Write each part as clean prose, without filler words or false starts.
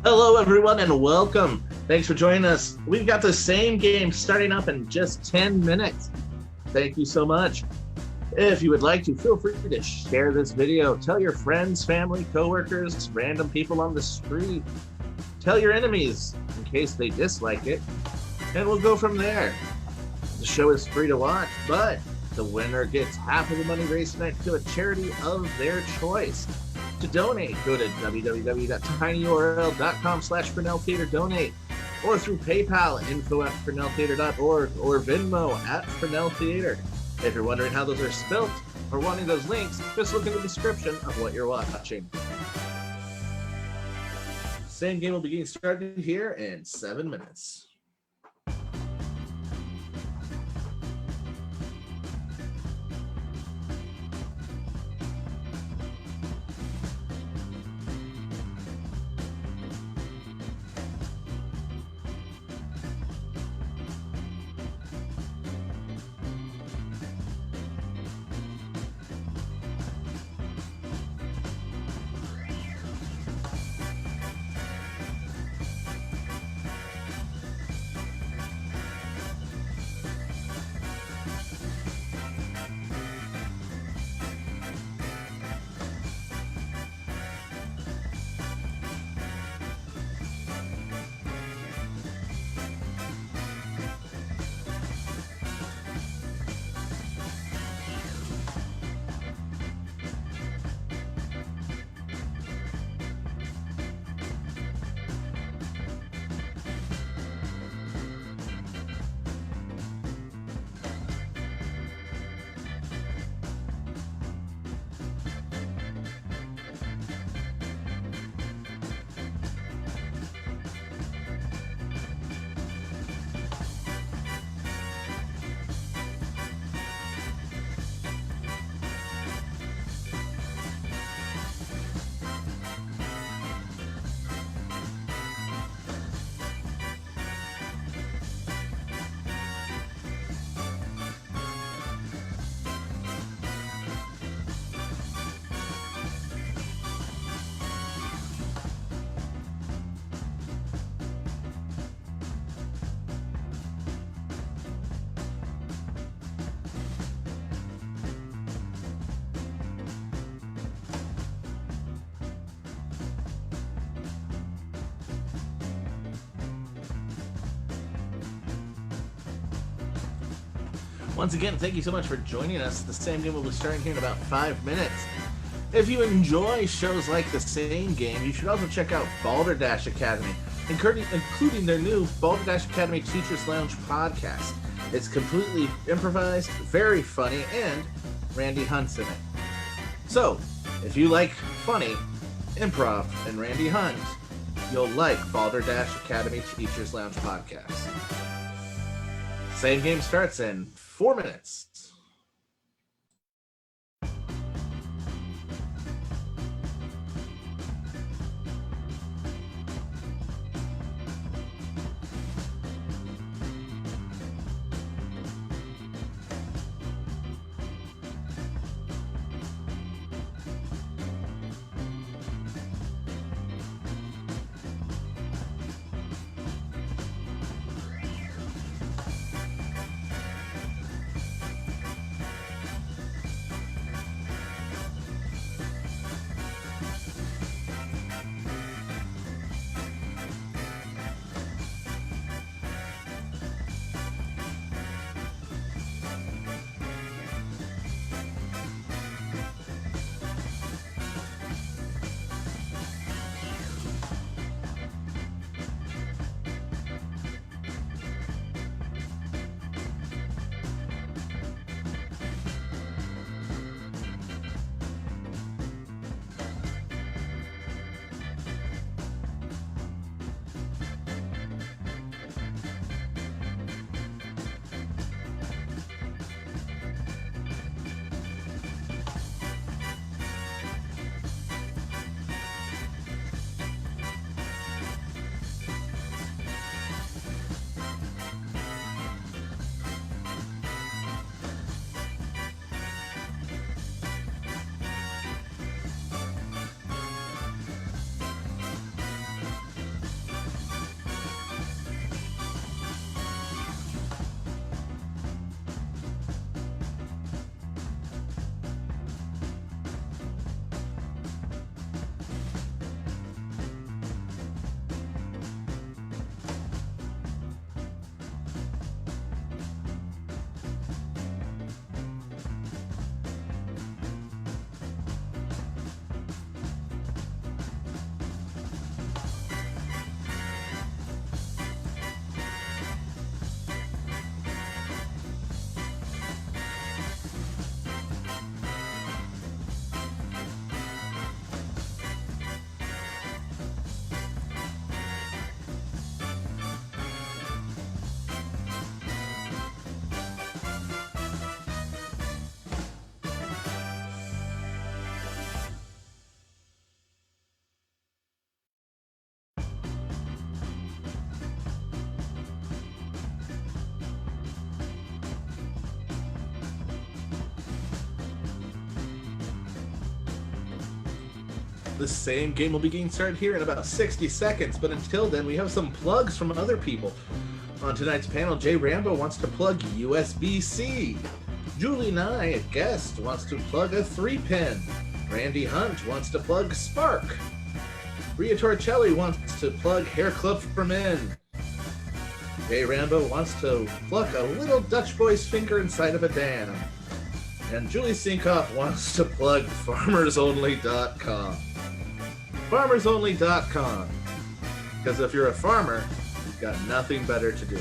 Hello, everyone, and welcome. Thanks for joining us. We've got the same game starting up in just 10 minutes. Thank you so much. If you would like to, feel free to share this video. Tell your friends, family, coworkers, random people on the street. Tell your enemies in case they dislike it, and we'll go from there. The show is free to watch, but the winner gets half of the money raised tonight to a charity of their choice. To donate, go to www.tinyurl.com/FresnelTheater-donate or through PayPal, info@FresnelTheater.org or Venmo @FresnelTheater. If you're wondering how those are spelt or wanting those links, just look in the description of what you're watching. Same game will be getting started here in 7 minutes. Once again, thank you so much for joining us. The same game will be starting here in about 5 minutes. If you enjoy shows like the same game, you should also check out Balderdash Academy, including their new Balderdash Academy Teachers Lounge podcast. It's completely improvised, very funny, and Randy Hunt's in it. So, if you like funny, improv, and Randy Hunt, you'll like Balderdash Academy Teachers Lounge podcast. Same game starts in 4 minutes. The same game will be getting started here in about 60 seconds, but until then, we have some plugs from other people. On tonight's panel, Jay Rambo wants to plug USB-C. Julie Nye, a guest, wants to plug a 3-pin. Randy Hunt wants to plug Spark. Ria Torricelli wants to plug Hair Club for Men. Jay Rambo wants to pluck a little Dutch boy's finger inside of a dam. And Julie Sinkoff wants to plug FarmersOnly.com. FarmersOnly.com. Because if you're a farmer, you've got nothing better to do.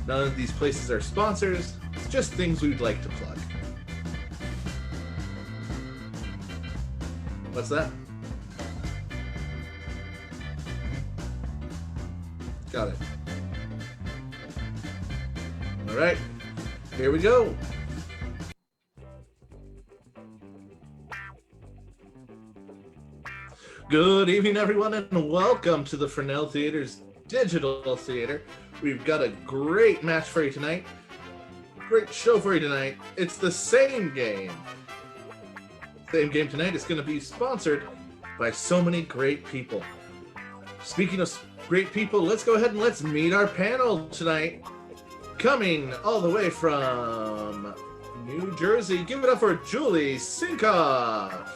None of these places are sponsors, it's just things we'd like to plug. What's that? Got it. All right, here we go. Good evening, everyone, and welcome to the Fresnel Theater's Digital Theater. We've got a great match for you tonight. Great show for you tonight. It's the same game. Same game tonight is going to be sponsored by so many great people. Speaking of great people, let's go ahead and let's meet our panel tonight. Coming all the way from New Jersey, give it up for Julie Sinkoff.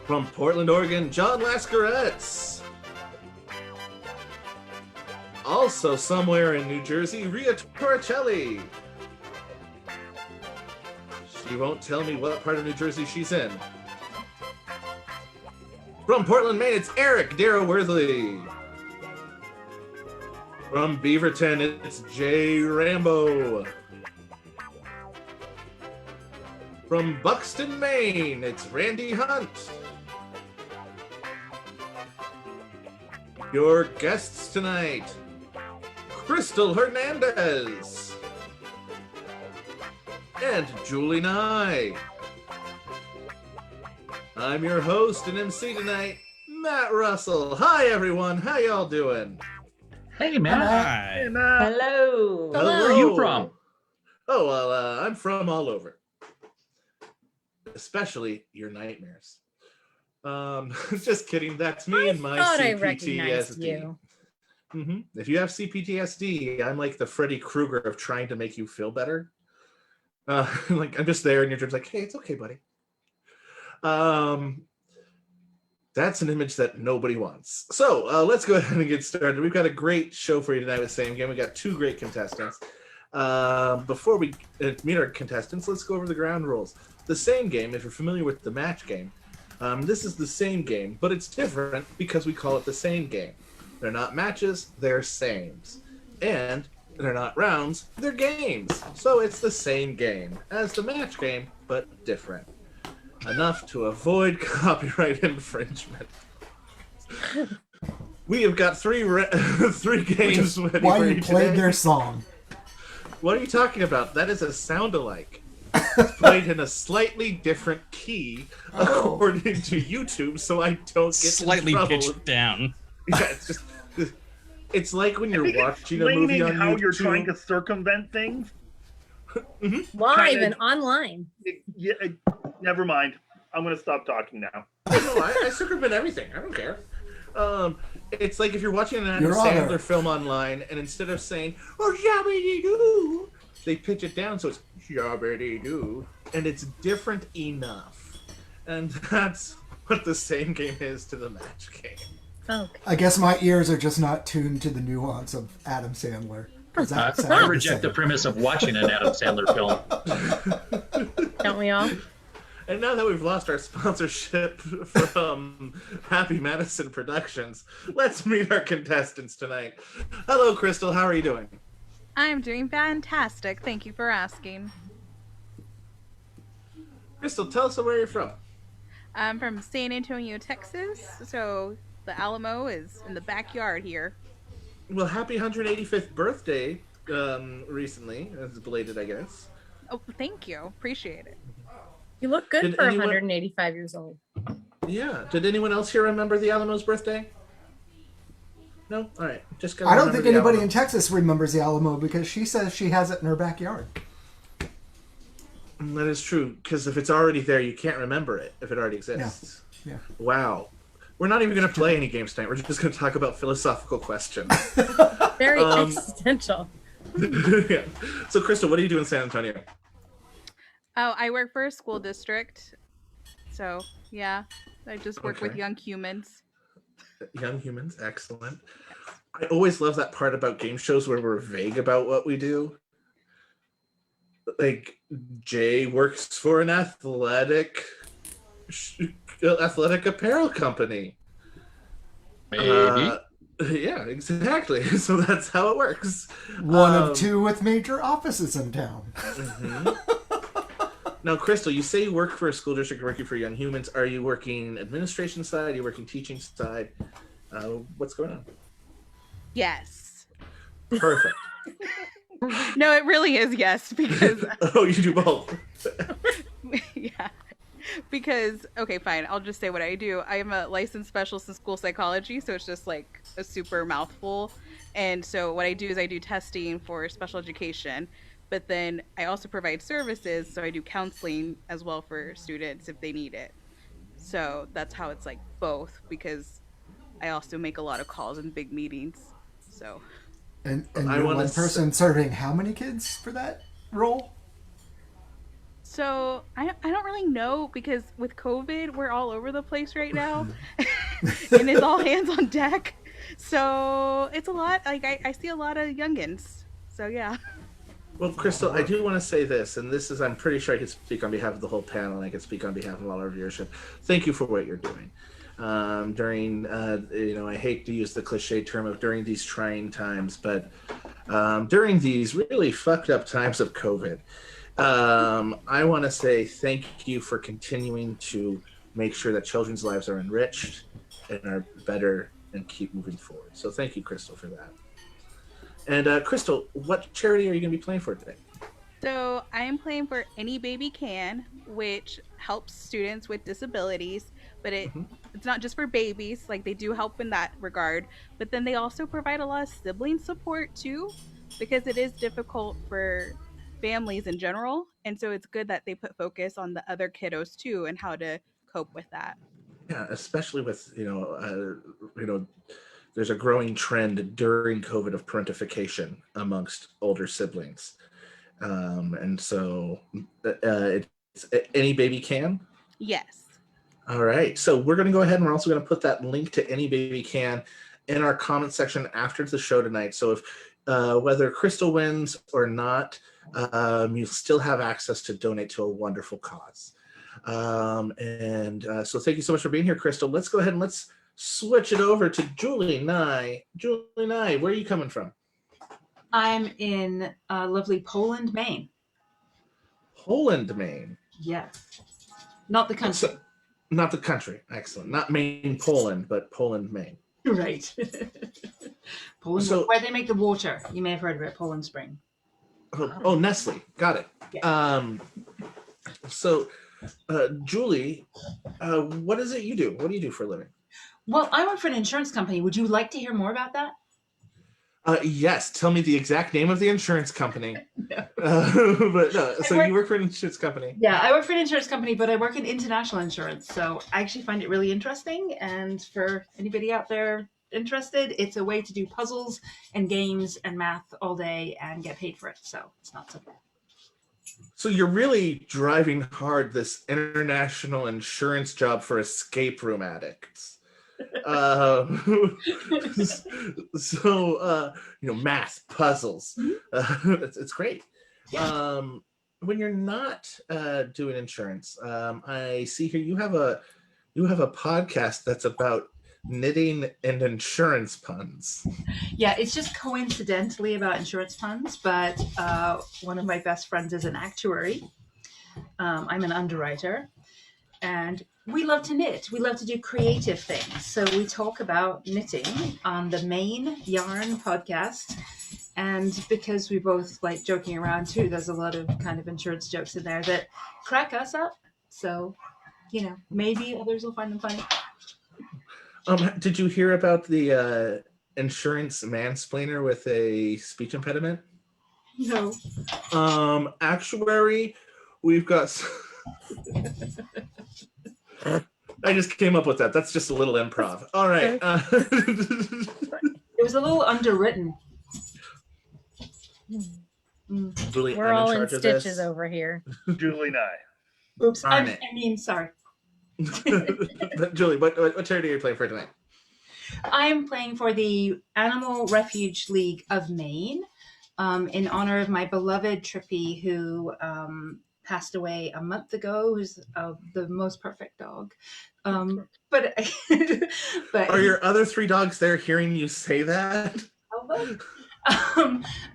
From Portland, Oregon, John Lascaretz. Also somewhere in New Jersey, Ria Torricelli. She won't tell me what part of New Jersey she's in. From Portland, Maine, it's Eric Darrow-Worthley. From Beaverton, it's Jay Rambo. From Buxton, Maine, it's Randy Hunt. Your guests tonight, Cristal Hernandez and Julie Nye. I'm your host and MC tonight, Matt Russell. Hi, everyone. How y'all doing? Hey, Matt. Hi. Hey, Matt. Hello. Where are you from? Oh, well, I'm from all over. Especially your nightmares. Just kidding. That's me and my I CPTSD. you. If you have CPTSD, I'm like the Freddy Krueger of trying to make you feel better. Like I'm just there in your dreams, like, hey, it's okay, buddy. That's an image that nobody wants. So let's go ahead and get started. We've got a great show for you tonight with the same game. We got two great contestants. Before we meet our contestants, let's go over the ground rules. The same game, if you're familiar with the match game, this is the same game, but it's different because we call it the same game. They're not matches, they're sames. And they're not rounds, they're games. So it's the same game as the match game, but different. Enough to avoid copyright infringement. We have got three games ready Why for you you played today. their song? What are you talking about? That is a sound-alike. It's played in a slightly different key according to YouTube, so I don't get slightly in trouble. pitched down. Yeah, it's like when you're watching a movie on how YouTube. you're trying to circumvent things. Live Kinda- and online. Yeah, never mind. I'm going to stop talking now. No, I circumvent everything. I don't care. It's like if you're watching an Adam Your Honor. Sandler film online, and instead of saying "oh yabbity doo," they pitch it down so it's yabbity doo, and it's different enough. And that's what the same game is to the match game. Okay. I guess my ears are just not tuned to the nuance of Adam Sandler. 'Cause that sounded I the reject the same. premise of watching an Adam Sandler film. Don't we all? And now that we've lost our sponsorship from Happy Madison Productions, let's meet our contestants tonight. Hello, Cristal. How are you doing? I'm doing fantastic. Thank you for asking. Cristal, tell us where you're from. I'm from San Antonio, Texas, so the Alamo is in the backyard here. Well, happy 185th birthday recently. It's belated, I guess. Oh, thank you. Appreciate it. You look good Did for anyone- 185 years old. Yeah. Did anyone else here remember the Alamo's birthday? No? All right. Just gotta I don't remember think the anybody Alamo. in Texas remembers the Alamo because she says she has it in her backyard. That is true, because if it's already there, you can't remember it if it already exists. Yeah. Wow. We're not even going to play any games tonight. We're just going to talk about philosophical questions. Very existential. Yeah. So, Crystal, what do you do in San Antonio? Oh, I work for a school district. So, yeah, I just work with Okay. young humans. Young humans, excellent. I always love that part about game shows where we're vague about what we do. Like, Jay works for an athletic apparel company. Maybe. Yeah, exactly. So that's how it works. One of two with major offices in town. Now, Crystal, you say you work for a school district working for young humans. Are you working administration side? Are you working teaching side? What's going on? Yes. Perfect. No, it really is yes, because Oh, you do both. yeah. Because, okay, fine, I'll just say what I do. I am a licensed specialist in school psychology, so it's just like a super mouthful. And so what I do is I do testing for special education, but then I also provide services, so I do counseling as well for students if they need it. So that's how it's like both, because I also make a lot of calls and big meetings. So And I you're wanna one person serving how many kids for that role? So I don't really know, because with COVID we're all over the place right now, and it's all hands on deck. So it's a lot. Like I see a lot of youngins. So yeah. Well, Crystal, I do want to say this, and this is, I'm pretty sure I can speak on behalf of the whole panel, and I can speak on behalf of all our viewership. Thank you for what you're doing. During, I hate to use the cliche term of during these trying times, but during these really fucked up times of COVID, I want to say thank you for continuing to make sure that children's lives are enriched and are better and keep moving forward. So thank you, Crystal, for that. And Crystal, what charity are you going to be playing for today? So I'm playing for Any Baby Can, which helps students with disabilities, but it's not just for babies. Like, they do help in that regard, but then they also provide a lot of sibling support too, because it is difficult for families in general, and so it's good that they put focus on the other kiddos too and how to cope with that. Yeah, especially with there's a growing trend during COVID of parentification amongst older siblings, and so it's Any Baby Can. Yes. All right, so we're going to go ahead and we're also going to put that link to Any Baby Can in our comment section after the show tonight. So if whether Crystal wins or not, you still have access to donate to a wonderful cause. So thank you so much for being here, Crystal. Let's go ahead and let's switch it over to Julie Nye. Julie Nye, where are you coming from? I'm in lovely Poland, Maine. Poland, Maine. Yes. Not the country. So, not the country. Excellent. Not Maine, Poland, but Poland, Maine. Right. Poland, So- where they make the water. You may have heard of it, Poland Spring. Oh, Nestle. Got it. Yeah. Julie, what is it you do? What do you do for a living? Well, I work for an insurance company. Would you like to hear more about that? Yes. Tell me the exact name of the insurance company. No. So you work for an insurance company. Yeah, I work for an insurance company, but I work in international insurance. So I actually find it really interesting. And for anybody out there interested, it's a way to do puzzles and games and math all day and get paid for it. So it's not so bad. So you're really driving hard this international insurance job for escape room addicts. Math, puzzles. It's great. Yeah. When you're not doing insurance, I see here you have a podcast that's about knitting and insurance puns. Yeah, it's just coincidentally about insurance puns, but one of my best friends is an actuary. I'm an underwriter, and we love to knit. We love to do creative things. So we talk about knitting on the Main Yarn podcast. And because we both like joking around too, there's a lot of kind of insurance jokes in there that crack us up. So, maybe others will find them funny. Did you hear about the insurance mansplainer with a speech impediment? No. Actuary we've got. I just came up with that. That's just a little improv. All right. It was a little underwritten. Julie, We're I'm all in in charge of stitches this. over here. Julie and I. Oops. Darn I it. mean, sorry. Julie, what charity are you playing for tonight? I'm playing for the Animal Refuge League of Maine in honor of my beloved Trippy, who passed away a month ago, who's the most perfect dog. But Are your other 3 dogs there hearing you say that?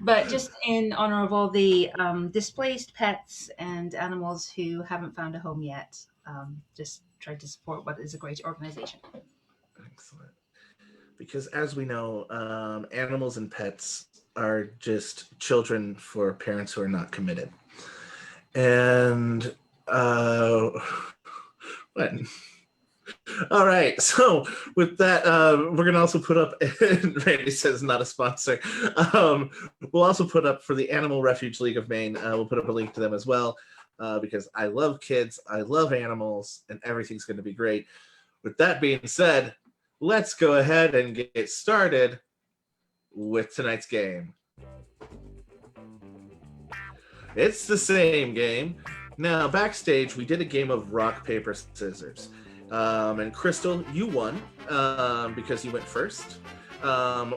But just in honor of all the displaced pets and animals who haven't found a home yet, just trying to support what is a great organization. Excellent. Because as we know, animals and pets are just children for parents who are not committed. And what? All right. So with that, we're going to also put up, Randy says not a sponsor. We'll also put up for the Animal Refuge League of Maine. We'll put up a link to them as well, because I love kids, I love animals, and everything's going to be great. With that being said, let's go ahead and get started with tonight's game. It's the same game. Now, backstage, we did a game of rock, paper, scissors. And Crystal, you won because you went first,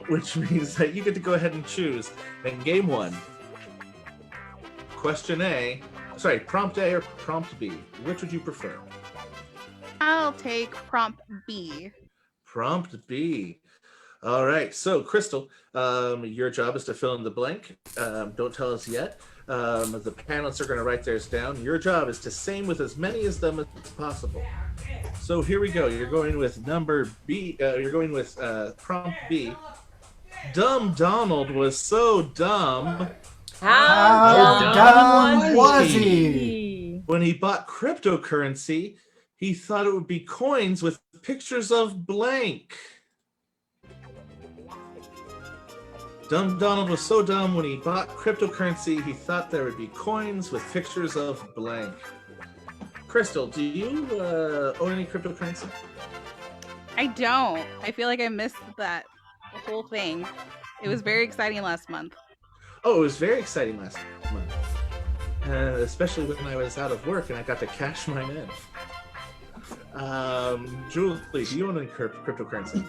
which means that you get to go ahead and choose. In game 1, prompt A or prompt B, which would you prefer? I'll take prompt B. Prompt B. All right. So, Crystal, your job is to fill in the blank. Don't tell us yet. The panelists are going to write theirs down. Your job is to sing with as many of them as possible. So here we go. You're going with number B. You're going with prompt B. Dumb Donald was so dumb. How dumb was he? When he bought cryptocurrency, he thought it would be coins with pictures of blank. Dumb Donald was so dumb when he bought cryptocurrency, he thought there would be coins with pictures of blank. Crystal, do you own any cryptocurrency? I don't. I feel like I missed that whole thing. It was very exciting last month. Oh, it was very exciting last month. Especially when I was out of work and I got to cash mine in. Julie, do you own any cryptocurrency?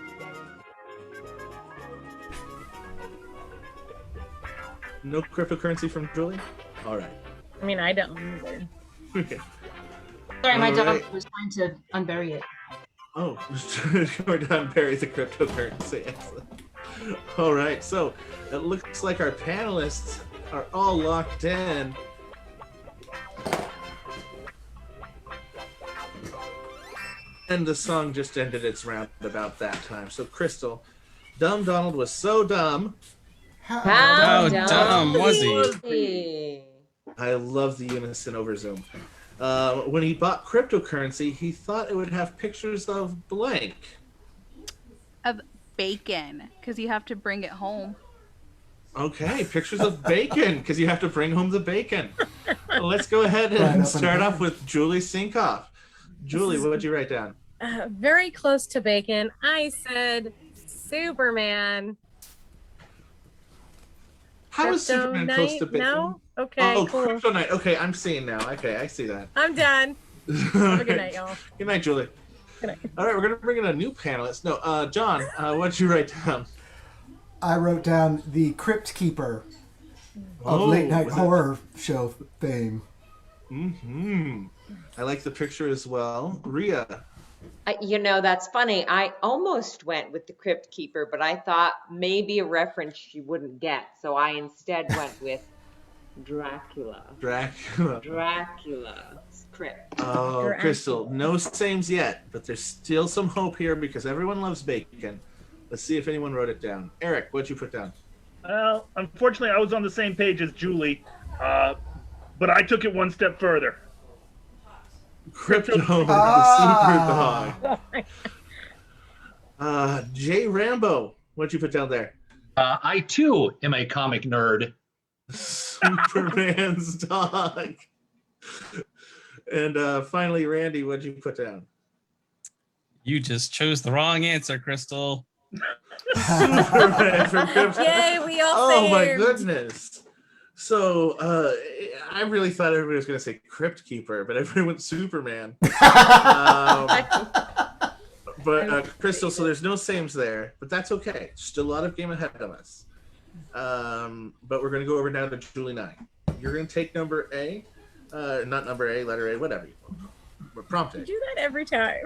No cryptocurrency from Julie? All right. I mean, I don't either. Okay. Sorry, my All dog right. was trying to unbury it. Oh, going to unbury the cryptocurrency. Excellent. All right, so it looks like our panelists are all locked in. And the song just ended its round about that time. So, Crystal, Dumb Donald was so dumb. How dumb was he? I love the unison over Zoom. When he bought cryptocurrency, he thought it would have pictures of blank. Of bacon, because you have to bring it home. Okay, pictures of bacon, because you have to bring home the bacon. Well, let's go ahead and start off with Julie Sinkoff. Julie, what did you write down? Very close to bacon. I said Superman. How is Superman close to bacon? No? Okay, cool. Kryptonite. Okay, I'm seeing now. Okay, I see that. I'm done. Have a good night, y'all. Good night, Julie. Good night. All right, we're going to bring in a new panelist. No, John, what did you write down? I wrote down the Crypt Keeper of late night horror show fame. Mm-hmm. I like the picture as well. Rhea. You know, that's funny. I almost went with the Crypt Keeper, but I thought maybe a reference she wouldn't get. So I instead went with Dracula. Dracula's Crypt. Oh, Dracula. Crystal, no sames yet, but there's still some hope here because everyone loves bacon. Let's see if anyone wrote it down. Eric, what'd you put down? Well, unfortunately, I was on the same page as Julie, but I took it one step further. Crypto, the super dog. Jay Rambo, what'd you put down there? I too am a comic nerd. Superman's dog. And finally, Randy, what'd you put down? You just chose the wrong answer, Crystal. Superman from Crypt. Yay, we all Oh my saved. goodness. So I really thought everybody was going to say Crypt Keeper, but everyone went Superman. But Crystal, so there's no sames there, but that's okay. Still a lot of game ahead of us. But we're going to go over now to Julie 9. You're going to take number A, not number A, letter A, whatever. Prompt A. You do that every time.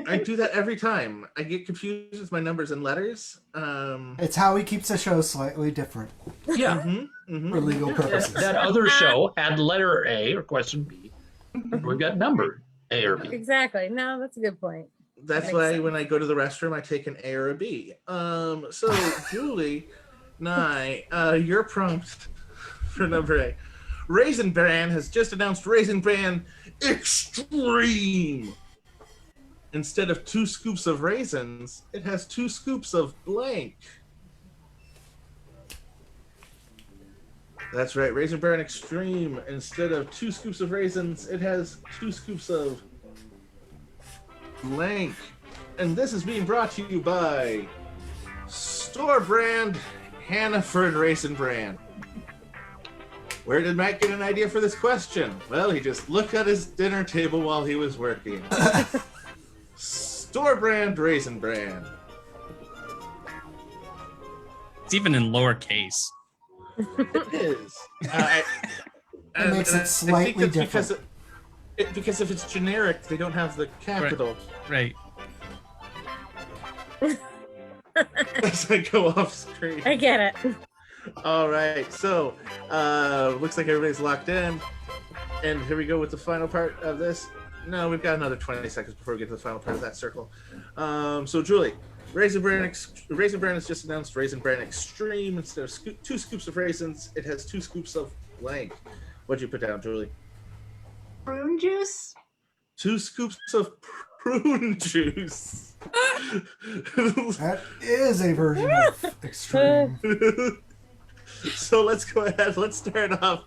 I do that every time. I get confused with my numbers and letters. It's how he keeps the show slightly different Yeah. for legal purposes. That other show had letter A or question B. We got number A or B. Exactly. No, that's a good point. That's Makes why sense. when I go to the restroom, I take an A or a B. So Julie, your prompt for number A. Raisin Bran has just announced Raisin Bran Extreme. Instead of 2 scoops of raisins, it has 2 scoops of blank. That's right, Raisin Bran Extreme. Instead of 2 scoops of raisins, it has 2 scoops of blank. And this is being brought to you by store brand Hannaford Raisin Bran. Where did Matt get an idea for this question? Well, he just looked at his dinner table while he was working. Store brand Raisin Bran. It's even in lowercase. It is. It makes it slightly different. Because if it's generic, they don't have the capital. Right. As I go off screen. I get it. All right, so looks like everybody's locked in, and here we go with the final part of this. No, we've got another 20 seconds before we get to the final part of that circle. So Julie, Raisin Bran has just announced Raisin Bran Extreme. Instead of 2 scoops of raisins, it has 2 scoops of blank. What'd you put down, Julie? Prune juice? 2 scoops of prune juice. That is a version of Extreme. So let's go ahead. Let's start off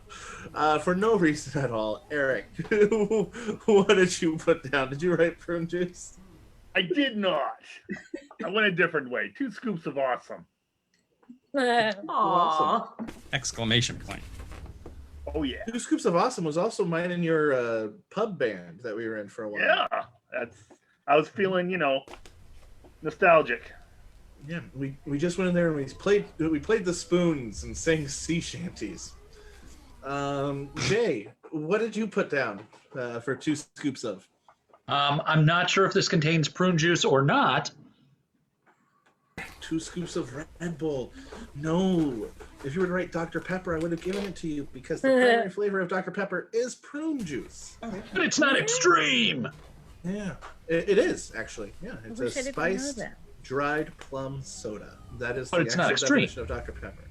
for no reason at all. Eric, what did you put down? Did you write prune juice? I did not. I went a different way. 2 scoops of awesome. Aww. Exclamation point. Oh yeah. 2 scoops of awesome was also mine in your pub band that we were in for a while. Yeah. I was feeling, nostalgic. Yeah, we just went in there and we played the spoons and sang sea shanties. Jay, what did you put down for 2 scoops of? I'm not sure if this contains prune juice or not. 2 scoops of Red Bull. No. If you were to write Dr. Pepper, I would have given it to you because the primary flavor of Dr. Pepper is prune juice. But it's not extreme. Yeah, it is actually. Yeah, it's a wish I didn't know spiced that. dried plum soda. That is But the it's not actual extreme. definition of Dr. Pepper.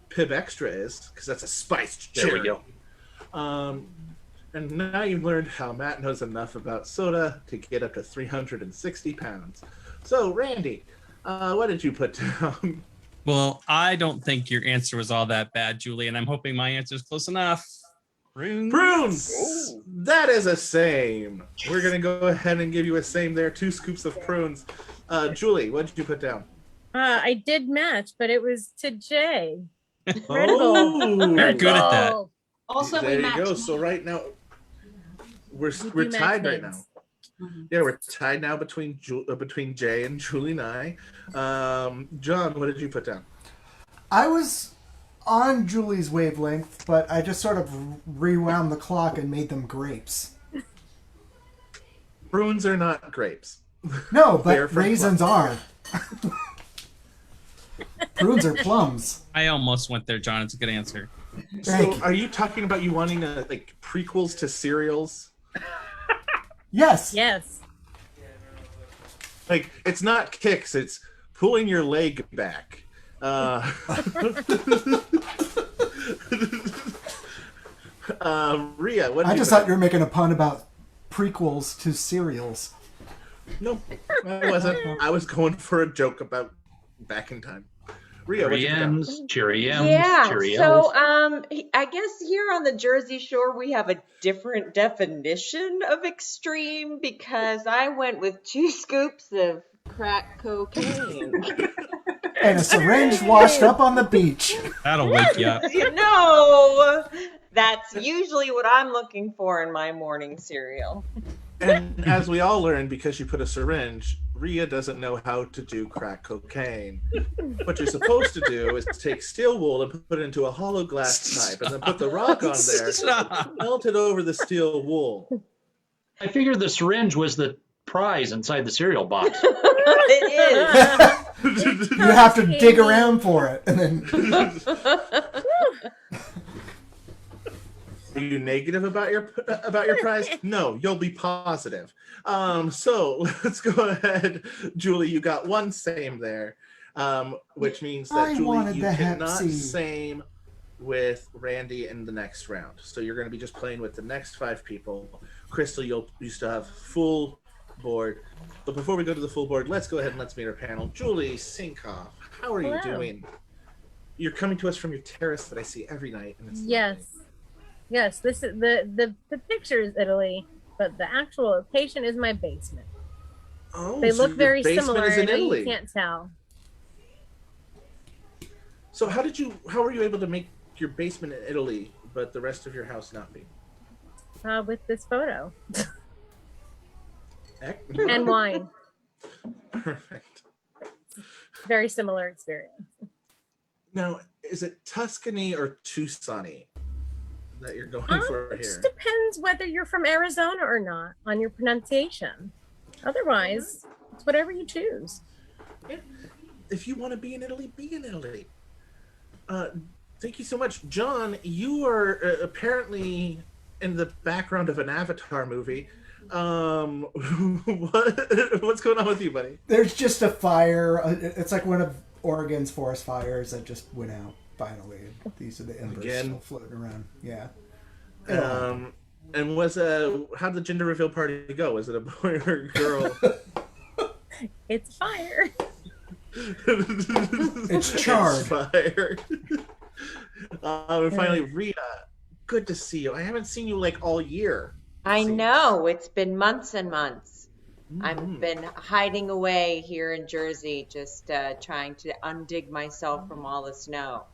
Pib Extra is because that's a spiced There cherry. we go. And now you've learned how Matt knows enough about soda to get up to 360 pounds. So, Randy, what did you put down? Well, I don't think your answer was all that bad, Julie, and I'm hoping my answer is close enough. Prunes. Prunes! Oh. That is a same. We're going to go ahead and give you a same there. 2 scoops of prunes. Julie, what did you put down? I did match, but it was to Jay. Oh, You're good at that. Oh, Also, there we you go. matched. So right now, we're we do tied match right now. names. Yeah, we're tied now between Jay and Julie and I. John, what did you put down? I was on Julie's wavelength, but I just sort of rewound the clock and made them grapes. Prunes are not grapes. No, They're but from raisins are. Prunes are plums. I almost went there, John. It's a good answer. Thank So, you. are you talking about you wanting like prequels to cereals? Yes. Yes. Like it's not kicks; it's pulling your leg back. Rhea, what? Did I you just put thought you were making a pun about prequels to cereals. No, I wasn't. I was going for a joke about back in time. Rhea, what you got? Cheery M's, Yeah, cheery so L's. I guess here on the Jersey Shore we have a different definition of extreme because I went with 2 scoops of crack cocaine. And a syringe washed up on the beach. That'll wake you up. No, that's usually what I'm looking for in my morning cereal. And as we all learned, because you put a syringe, Rhea doesn't know how to do crack cocaine. What you're supposed to do is take steel wool and put it into a hollow glass pipe, and then put the rock on there, melt it over the steel wool. I figured the syringe was the prize inside the cereal box. It is. You have to dig around for it, and then Are you negative about your prize? No, you'll be positive. So let's go ahead, Julie. You got 1 same there, which means that Julie, you cannot same with Randy in the next round. So you're going to be just playing with the next 5 people. Crystal, you still have full board. But before we go to the full board, let's go ahead and let's meet our panel. Julie Sinkoff, how are you doing? You're coming to us from your terrace that I see every night. And it's Yes, this is the picture is Italy, but the actual location is my basement. Oh, they so look your very basement similar. is in I know Italy. you can't tell. So how were you able to make your basement in Italy, but the rest of your house not be? With this photo Heck. and wine. Perfect. Very similar experience. Now, is it Tuscany or Tucsony that you're going for It here? just depends whether you're from Arizona or not on your pronunciation. Otherwise, it's whatever you choose. Yeah. If you want to be in Italy, be in Italy. Thank you so much. John, you are apparently in the background of an Avatar movie. What's going on with you, buddy? there's just a fire. It's like one of Oregon's forest fires that just went out finally. These are the embers still floating around. Yeah. And how did the gender reveal party go? Was it a boy or a girl? It's fire. It's charred. It's fire. And finally, Rhea, good to see you. I haven't seen you like all year. I know. It's been months and months. I've been hiding away here in Jersey, just trying to undig myself from all the snow.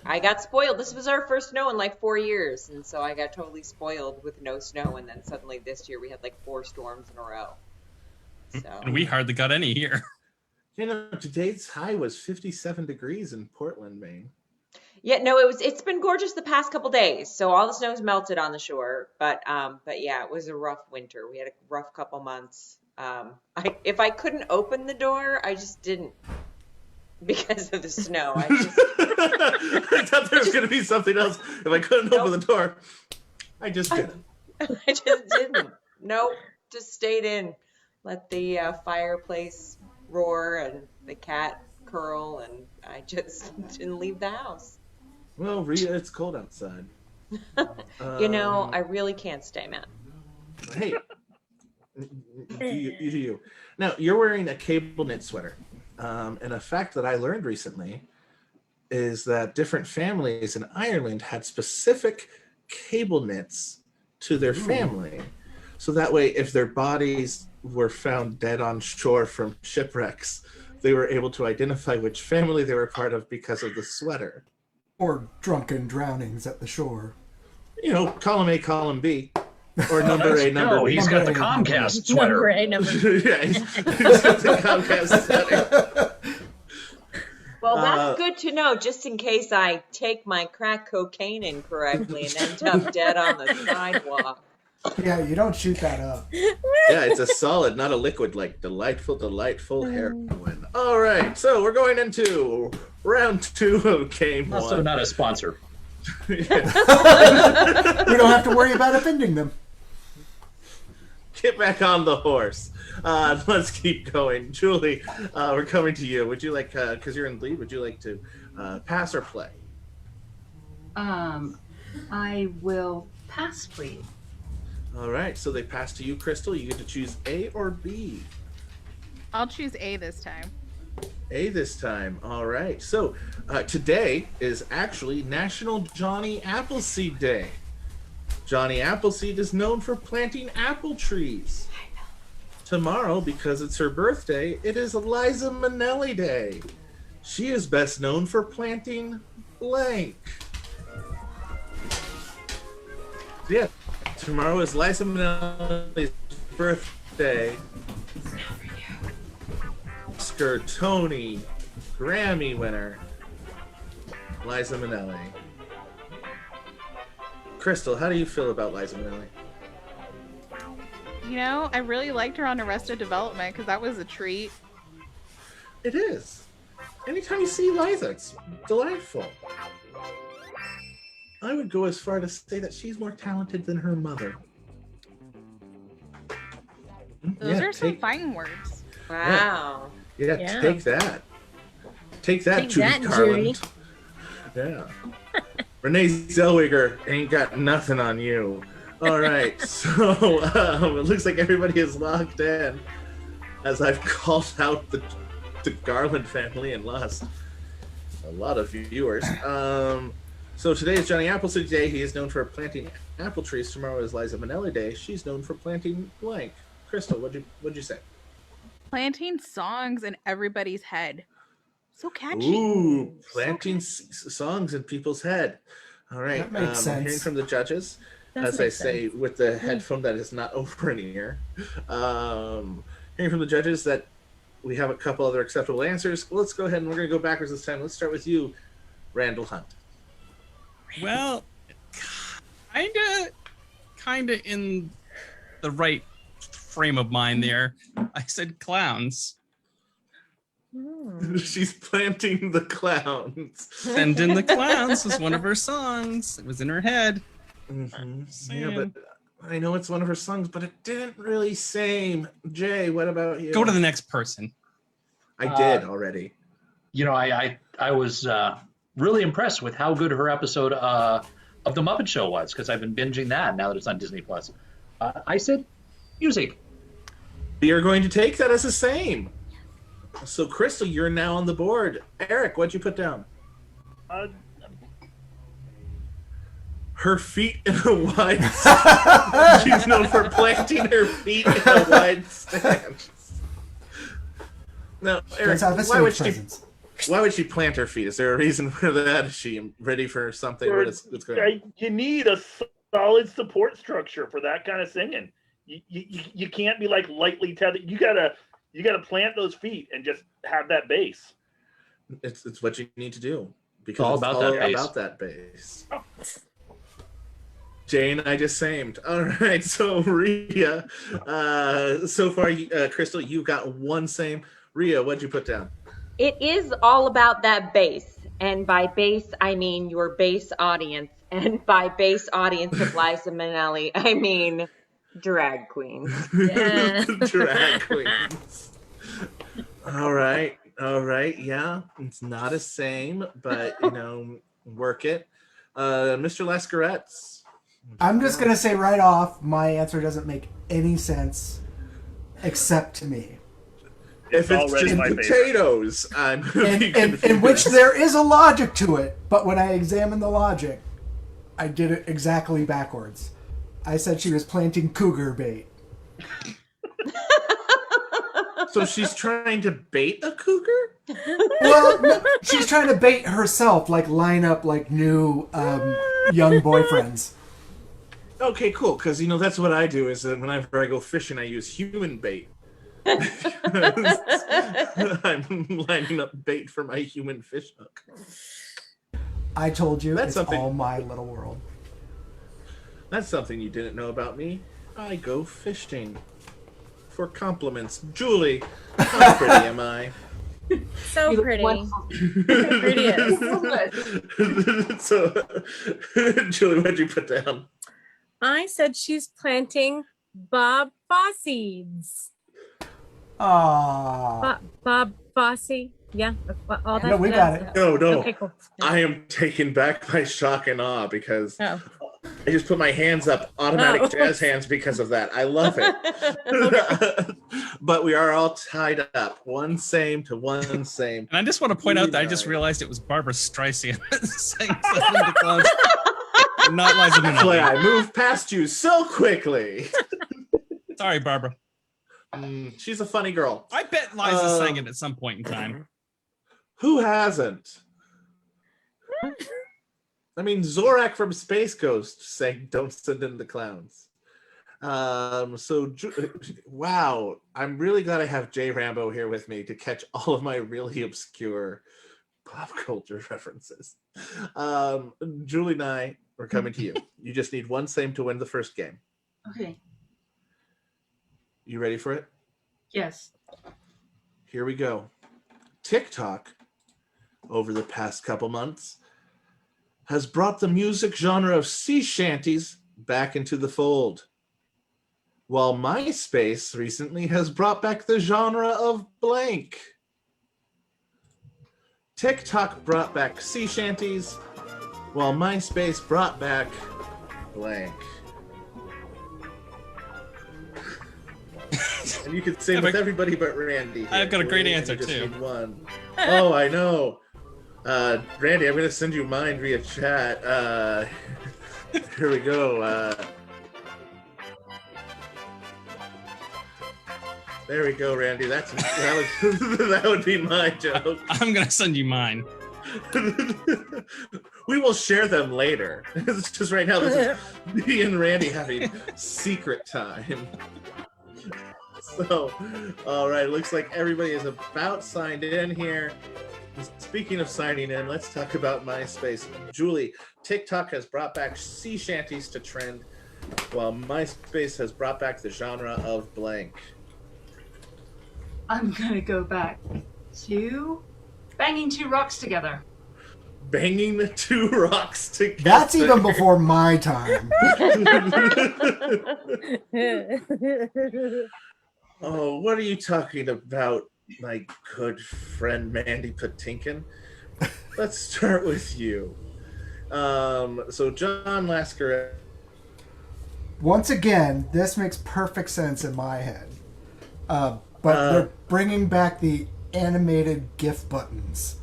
I got spoiled. This was our first snow in like 4 years, and so I got totally spoiled with no snow, and then suddenly this year we had like 4 storms in a row. So. And we hardly got any here. You know, today's high was 57 degrees in Portland, Maine. Yeah, no, it's been gorgeous the past couple days. So all the snow's melted on the shore, but yeah, it was a rough winter. We had a rough couple months. If I couldn't open the door, I just didn't because of the snow. I thought there was going to be something else. If I couldn't open the door, I just didn't. I just didn't. Nope, just stayed in. Let the fireplace roar and the cat curl, and I just didn't leave the house. Well, Rhea, it's cold outside. You know, I really can't stay, man. Hey, you. Now, you're wearing a cable knit sweater. And a fact that I learned recently is that different families in Ireland had specific cable knits to their family. So that way, if their bodies were found dead on shore from shipwrecks, they were able to identify which family they were part of because of the sweater. Or drunken drownings at the shore. You know, column A, column B. Or number A, number No, B. he's got the Comcast sweater. Number A, number B. Yeah, he's got the Comcast sweater. Well, that's good to know, just in case I take my crack cocaine incorrectly and end up dead on the sidewalk. Yeah, you don't shoot that up. Yeah, it's a solid, not a liquid, like delightful heroin. All right, so we're going into round 2 of game 1. Also not a sponsor. We don't have to worry about offending them. Get back on the horse. Let's keep going. Julie, we're coming to you. Would you like, because you're in the lead, would you like to pass or play? I will pass, please. All right, so they pass to you, Crystal. You get to choose A or B. I'll choose A this time. A this time. All right. So today is actually National Johnny Appleseed Day. Johnny Appleseed is known for planting apple trees. Tomorrow, because it's her birthday, it is Liza Minnelli Day. She is best known for planting blank. Yeah, tomorrow is Liza Minnelli's birthday. Oscar, Tony, Grammy winner, Liza Minnelli. Crystal, how do you feel about Liza Minnelli? You know, I really liked her on Arrested Development because that was a treat. It is. Anytime you see Liza, it's delightful. I would go as far to say that she's more talented than her mother. Those are some fighting words. Wow. Yeah, take that. Take that, Take Judy that, Garland. Yeah. Renee Zellweger ain't got nothing on you. All right, so it looks like everybody is logged in as I've called out the Garland family and lost a lot of viewers. So today is Johnny Appleseed Day. He is known for planting apple trees. Tomorrow is Liza Minnelli Day. She's known for planting blank. Crystal, what'd you say? Planting songs in everybody's head. So catchy. Ooh, planting songs in people's head. All right, That makes sense. I'm hearing from the judges, as I say, with the headphone that is not over an ear. Hearing from the judges that we have a couple other acceptable answers. Let's go ahead and we're going to go backwards this time. Let's start with you, Randall Hunt. Well, kinda in the right frame of mind there. I said clowns. She's planting the clowns. Sending the Clowns was one of her songs. It was in her head. Yeah, but I know it's one of her songs, but it didn't really sing. Jay, what about you? Go to the next person. I did already. You know, I was really impressed with how good her episode of The Muppet Show was, because I've been binging that now that it's on Disney Plus. I said music. We are going to take that as the same. So, Crystal, you're now on the board. Eric, what'd you put down? Her feet in a wide stance. She's known for planting her feet in a wide stance. Now, Eric, why would she plant her feet? Is there a reason for that? Is she ready for something? What's going on? You need a solid support structure for that kind of singing. You can't be like lightly tethered. You gotta plant those feet and just have that base. It's what you need to do because all about that bass. Jane, I just samed. All right, so Rhea, so far, Crystal, you've got one same. Rhea, what'd you put down? It is all about that base. And by base, I mean your base audience. And by base audience of Liza Minnelli, I mean drag queens. Yeah. Drag queens. All right. Yeah, it's not the same, but, work it. Mr. Lascaretz. I'm just going to say right off, my answer doesn't make any sense except to me. If it's just potatoes, I'm going to be confused. In which there is a logic to it, but when I examine the logic, I did it exactly backwards. I said she was planting cougar bait. So she's trying to bait a cougar? Well, no, she's trying to bait herself, like line up like new young boyfriends. Okay, cool. Because that's what I do. Is that whenever I go fishing, I use human bait. I'm lining up bait for my human fish hook. I told you, That's it's something. all my little world. That's something you didn't know about me. I go fishing for compliments. Julie, how pretty am I? So pretty. Prettiest. So, Julie, what'd you put down? I said she's planting Bob Fosseeds. Aww. Bob Fosse. Yeah. All that. No, we got it. No. Okay, cool. I am taken back by shock and awe because I just put my hands up, automatic Oh. jazz hands because of that. I love it. But we are all tied up. One same to one same. And I just want to point out that I just realized it was Barbara Streisand saying something to clowns. Not Liza That's why Minnelli. I moved past you so quickly. Sorry, Barbara. She's a funny girl. I bet Liza sang it at some point in time. Who hasn't? I mean, Zorak from Space Ghost sang "Don't Send in the Clowns." Wow, I'm really glad I have Jay Rambo here with me to catch all of my really obscure pop culture references. Julie and I, we're coming to you. You just need one same to win the first game. Okay. You ready for it? Yes. Here we go. TikTok, over the past couple months, has brought the music genre of sea shanties back into the fold, while MySpace recently has brought back the genre of blank. TikTok brought back sea shanties, while MySpace brought back blank. And you could say with everybody but Randy. Here. I've got a great Wait, answer, you just too. need one. Oh, I know. Randy, I'm going to send you mine via chat. Here we go. There we go, Randy. That would be my joke. I'm going to send you mine. We will share them later. It's just right now, this is me and Randy having secret time. So, all right, looks like everybody is about signed in here. Speaking of signing in, let's talk about MySpace. Julie, TikTok has brought back sea shanties to trend, while MySpace has brought back the genre of blank. I'm gonna go back to banging two rocks together. Banging the two rocks together. That's even before my time. Oh, what are you talking about, my good friend Mandy Patinkin? Let's start with you. So John Lasker. Once again, this makes perfect sense in my head. But they're bringing back the animated GIF buttons.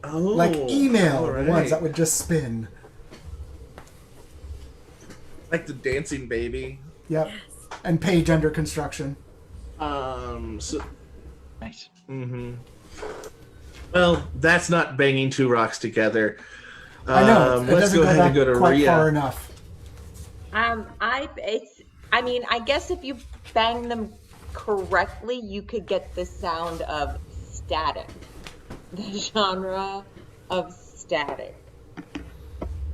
Oh, like email, right. the ones that would just spin. Like the dancing baby. Yep. And Page under construction. So, Nice. mm-hmm. Well, that's not banging two rocks together. I know. It Let's doesn't go go ahead back and go to quite Rhea. far enough. I guess if you bang them correctly, you could get the sound of static. The genre of static.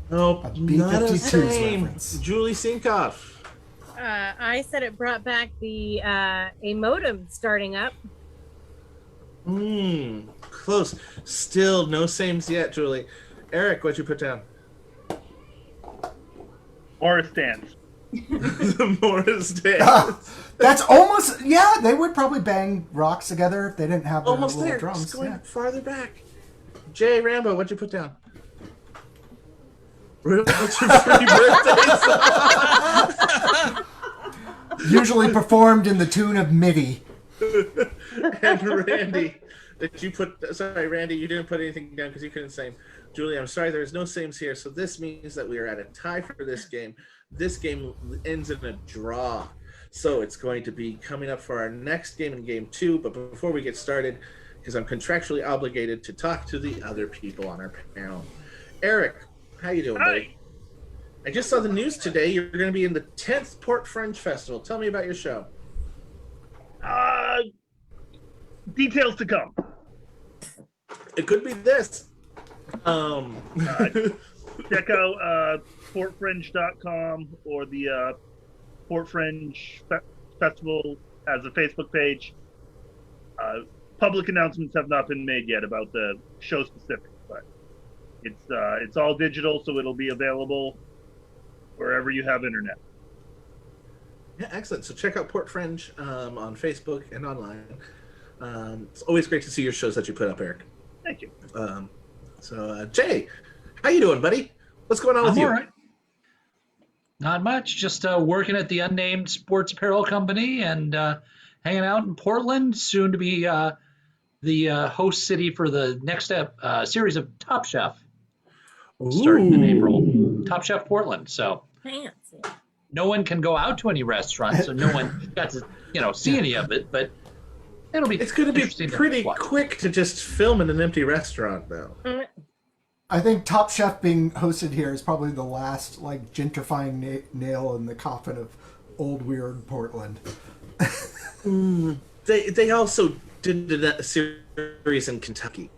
Nope, A not the B-52's same. reference. Julie Sinkoff. I said it brought back the a modem starting up. Close. Still no sames yet, Julie. Eric, what'd you put down? Morris dance. The Morris dance. That's almost, yeah, they would probably bang rocks together if they didn't have the Almost little there. drums. Just going Yeah. farther back. Jay Rambo, what'd you put down? What's your free birthday song? Usually performed in the tune of MIDI. And Randy, did you put? Sorry, Randy, you didn't put anything down because you couldn't same. Julie, I'm sorry, there's no sames here, so this means that we are at a tie for this game. This game ends in a draw, so it's going to be coming up for our next game in game 2. But before we get started, because I'm contractually obligated to talk to the other people on our panel. Eric, how you doing, buddy? I just saw the news today. You're going to be in the 10th Port Fringe Festival. Tell me about your show. Details to come. It could be this. Check out portfringe.com or the Port Fringe Festival has a Facebook page. Public announcements have not been made yet about the show specifics, but it's all digital, so it'll be available wherever you have internet. Yeah, excellent. So check out Port Fringe on Facebook and online. It's always great to see your shows that you put up, Eric. Thank you. So Jay, how you doing, buddy? What's going on with I'm you? all right. Not much. Just working at the unnamed sports apparel company and hanging out in Portland. Soon to be the host city for the next series of Top Chef, starting in April. Top Chef Portland. So Fancy. no one can go out to any restaurants, so no one got to see any of it. But it'll be. It's going to be pretty quick to just film in an empty restaurant, though. I think Top Chef being hosted here is probably the last like gentrifying nail in the coffin of old weird Portland. They also did a series in Kentucky.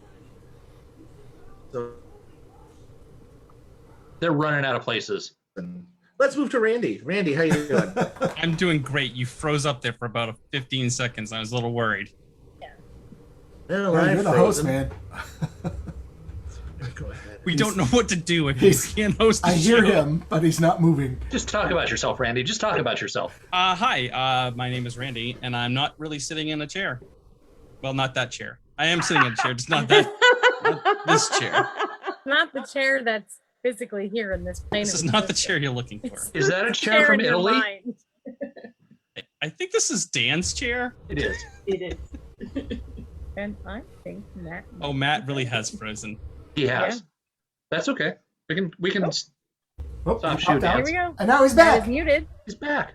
So they're running out of places. Let's move to Randy. Randy, how you doing? I'm doing great. You froze up there for about 15 seconds. I was a little worried. Well, Yeah, you're the host, man. Go ahead. We don't know what to do if you can't host the I hear show. him, but he's not moving. Just talk about yourself, Randy. Just talk about yourself. Hi, my name is Randy, and I'm not really sitting in a chair. Well, not that chair. I am sitting in a chair, just not this chair. Not the chair that's physically here in this plane. This is not the chair you're looking for. Is that a chair from in your Italy? mind. I think this is Dan's chair. It is. It is. And I think Matt. Oh, Matt really has frozen. He has. Yeah. That's okay. We can Oh, stop he shooting. popped out. Here we go. And now he's Matt back. is muted. He's back.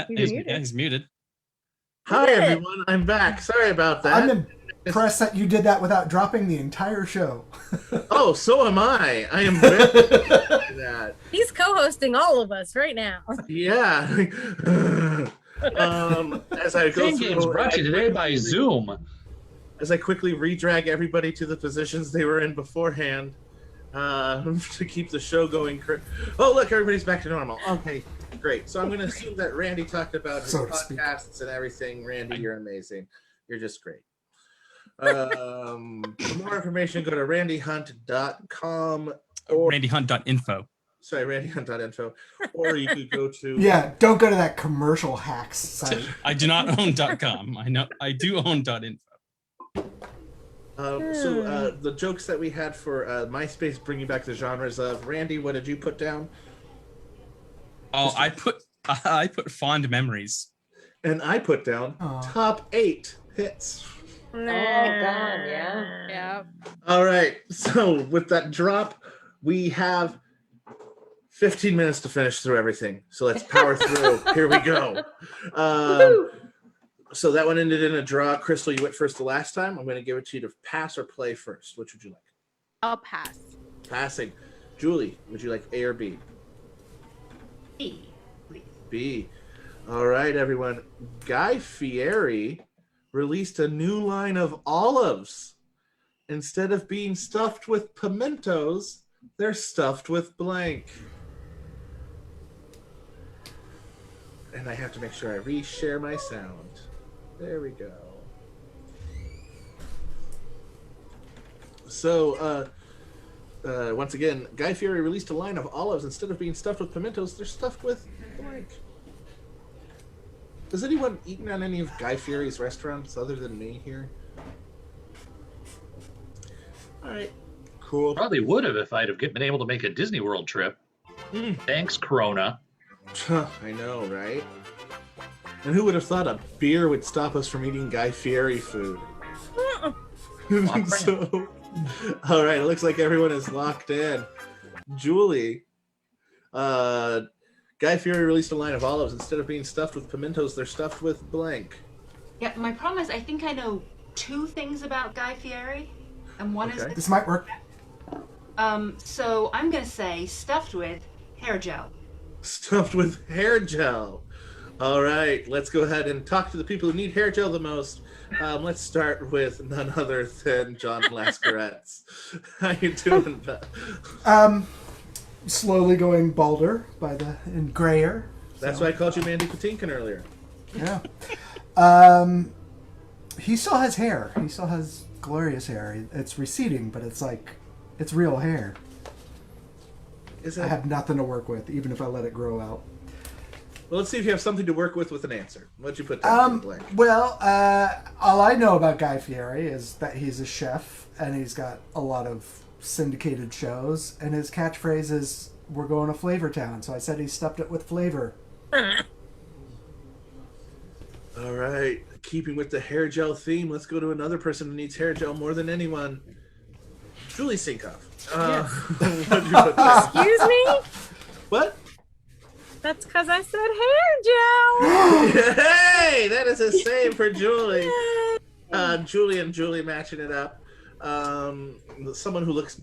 He's muted. Hi, everyone. I'm back. Sorry about that. I'm impressed that you did that without dropping the entire show. Oh, so am I. I am very that. He's co-hosting all of us right now. Yeah. As I go Same Games through, brought to you today by Zoom. as I quickly redrag everybody to the positions they were in beforehand to keep the show going. Oh, look, everybody's back to normal. Okay, great. So I'm going to assume that Randy talked about his So to speak. podcasts and everything. Randy, you're amazing. You're just great. For more information, go to randyhunt.com or RandyHunt.info. sorry, randyhunt.info, or you could go to Yeah, don't go to that commercial hacks site. I do not own .com. I do own .info. the jokes that we had for MySpace, bringing back the genres of Randy. What did you put down? Oh, I put fond memories. And I put down top 8 hits. Oh, God, yeah. Yeah. All right. So with that drop, we have 15 minutes to finish through everything. So let's power through. Here we go. So that one ended in a draw. Crystal, you went first the last time. I'm going to give it to you to pass or play first. Which would you like? I'll pass. Passing. Julie, would you like A or B? B, please. B. All right, everyone. Guy Fieri released a new line of olives. Instead of being stuffed with pimentos, they're stuffed with blank. And I have to make sure I reshare my sound. There we go. So, once again, Guy Fieri released a line of olives. Instead of being stuffed with pimentos, they're stuffed with blank. Has anyone eaten at any of Guy Fieri's restaurants other than me here? All right, cool. Probably would have if I'd have been able to make a Disney World trip. Thanks, Corona. I know, right? And who would have thought a beer would stop us from eating Guy Fieri food? So, all right, it looks like everyone is locked in. Julie, Guy Fieri released a line of olives. Instead of being stuffed with pimentos, they're stuffed with blank. Yeah, my problem is I think I know 2 things about Guy Fieri, and one Okay. This might work. so I'm gonna say stuffed with hair gel. Stuffed with hair gel. All right, let's go ahead and talk to the people who need hair gel the most. Let's start with none other than John Lascaretz. How you doing, Beth? Slowly going balder and grayer. That's why I called you Mandy Patinkin earlier. Yeah. He still has hair. He still has glorious hair. It's receding, but it's real hair. I have nothing to work with, even if I let it grow out. Well, let's see if you have something to work with an answer. What'd you put down for blank? Well, all I know about Guy Fieri is that he's a chef and he's got a lot of syndicated shows, and his catchphrase is, "We're going to Flavor Town." So I said he stuffed it with flavor. All right, keeping with the hair gel theme, let's go to another person who needs hair gel more than anyone. Julie Sinkoff. What'd you put down? Excuse me? What? That's because I said hair gel. Hey, that is a save for Julie. Julie and Julie matching it up. Someone who looks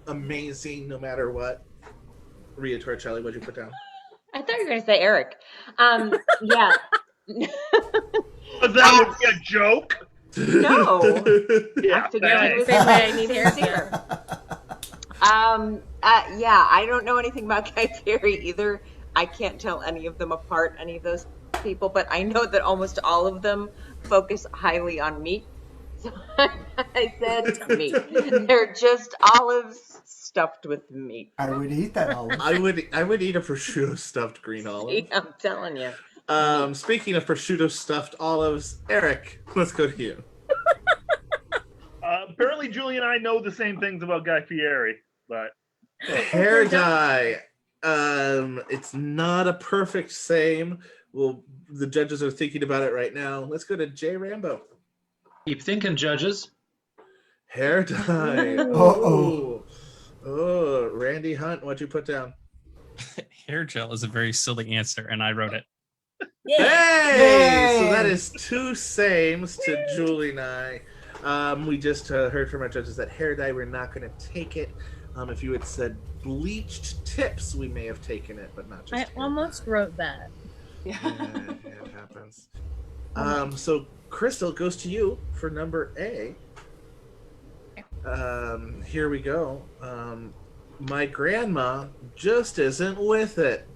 amazing no matter what. Rhea Torricelli, what'd you put down? I thought you were going to say Eric. Yeah. But that would be a joke. No. Yeah, I figured it was Same way I need hair sincere. Yeah, I don't know anything about Guy Fieri either. I can't tell any of them apart, any of those people, but I know that almost all of them focus highly on meat. So I said meat. They're just olives stuffed with meat. I would eat that olive. I would eat a prosciutto stuffed green olive. I'm telling you. Speaking of prosciutto stuffed olives, Eric, let's go to you. Apparently, Julie and I know the same things about Guy Fieri, but Hair dye. It's not a perfect same. Well, the judges are thinking about it right now. Let's go to Jay Rambo. Keep thinking, judges. Hair dye. Uh-oh. Oh, Randy Hunt, what'd you put down? Hair gel is a very silly answer, and I wrote it. Hey! So that is 2 sames to Julie and I. We just heard from our judges that hair dye, we're not going to take it. If you had said bleached tips, we may have taken it, but not just I hair. almost wrote that. Yeah, it happens. So Crystal goes to you for number A. Here we go. My grandma just isn't with it.